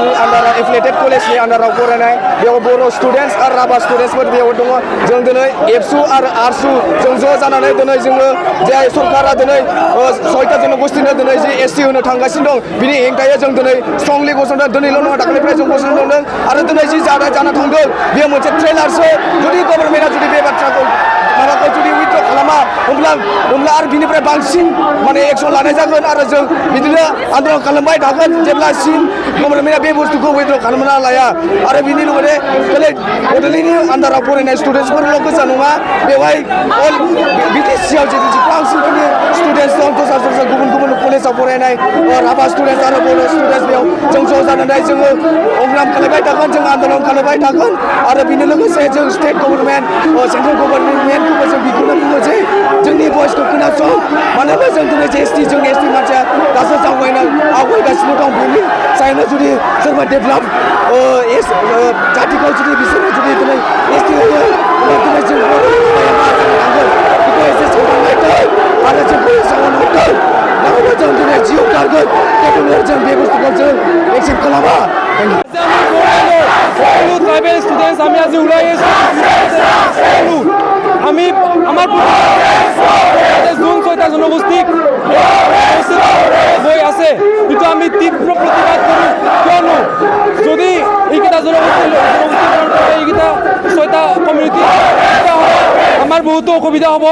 नि आन्दाराव एफिलिएटेड कलेजनि आन्दाराव फरायनाय बेयाव बर' स्टुडेन्टस आरो राभा स्टुडेन्टसफोर बेयाव दङ जों दिनै एबसु आरो आरसु जों ज' जानानै दिनै जोङो जे सरकारा दिनै 6टा जनगोष्ठीनो दिनै जे एससि होनो थांगासिनो दं बिनि हेंथायै जों दिनै स्ट्रंलि गसंदों दिनैल' नङा दाखालिनिफ्राय जों गसंदों आरो दिनै जि जाना थांदों बेयो मोनसे ट्रेलारसो जुदि गभर्नमेन्टआ जुदि बे बाथ्राखौ माबाखौ जुदि उइथ्र' खालामा होमब्ला आरो बिनिफ्राय बांसिन माने एक्सन लानाय जागोन आरो जों बिदिनो आन्दलन खालामबाय थागोन जेब्लासिम गभर्नमेन्टआ बे बुस्थुखौ उइथ्र' खालामना लाया आरो बिनि उनाव खालि बड'लेण्डनि आन्दाराव फरायनाय स्टुडेन्टसफोरल' गोजा नङा बेवहाय अल बिटिसिआव बांसिनखिनि स्टुडेन्टस दं दस्रा गुबुन कलेजाव फरायनाय राभा स्टुडेन्टस आरो बर' स्टुडेन्टस बेयाव जों ज' जानानै जोङो प्रग्राम खालामबाय थागोन जों आन्दलन खालामबाय थागोन आरो बेनि लोगोसे जों स्टेट गभर्नमेन्ट सेन्ट्रेल गभर्नमेन्टखौबो जों बेखौनो बुङो जे जोंनि भइसखौ खोनासं मानो होनबा जों दिनै जों एसटि मानसिया दासो आवगायगासिनो दं बेनि जायनो जुदि सोरबा डेभेलप जातिखौ जुदि बिसोरो जुदि दिनै एसटि होयो अब्ला दिनै जों थांगोन बेखौ एसे सावरायनायदों आरो जोंखौ सावन हरदों नांगौबा जों दिनै जिउ गारगोन बेखौनो जों बे बुस्थुखौ जों एक्सेप्ट खालामा সকলো ট্রাইবেল স্টুডেন্টস আমি আজি ওলাই আহিছোঁ আমি আমাৰ যোন 6টা জনগোষ্ঠীক হৈ আছে কিন্তু আমি তীব্ৰ প্ৰতিবাদ কৰোঁ কিয়নো যদি এইকেইটা জনগোষ্ঠীৰ এইকেইটা 6টা কমিউনিটি আমাৰ বহুতো অসুবিধা হ'ব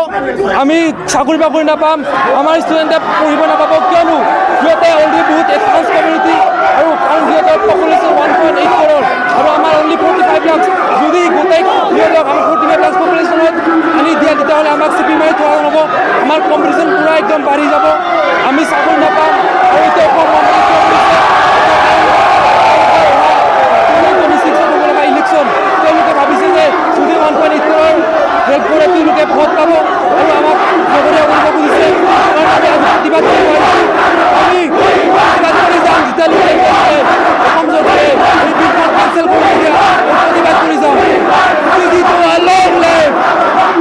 আমি চাকৰি বাকৰি নাপাম আমাৰ ষ্টুডেণ্টে পঢ়িব নাপাব কিয়নো সিহঁতে অলৰেডি বহুত এডভান্স কমিউনিটি আৰু কাৰণ সিহঁতৰ পপুলেশ্যন 1.8 crore আৰু আমাৰ অনলি 45 লাখ যদি গোটেই সিহঁতক আমাৰ 45 লাখ পপুলেশ্যনত আনি দিয়া তেতিয়াহ'লে আমাক চিপি মাৰি থোৱা হ'ব আমাৰ কম্পিটিশ্যন পূৰা একদম বাঢ়ি যাব আমি চাকৰি নাপাম আৰু এতিয়া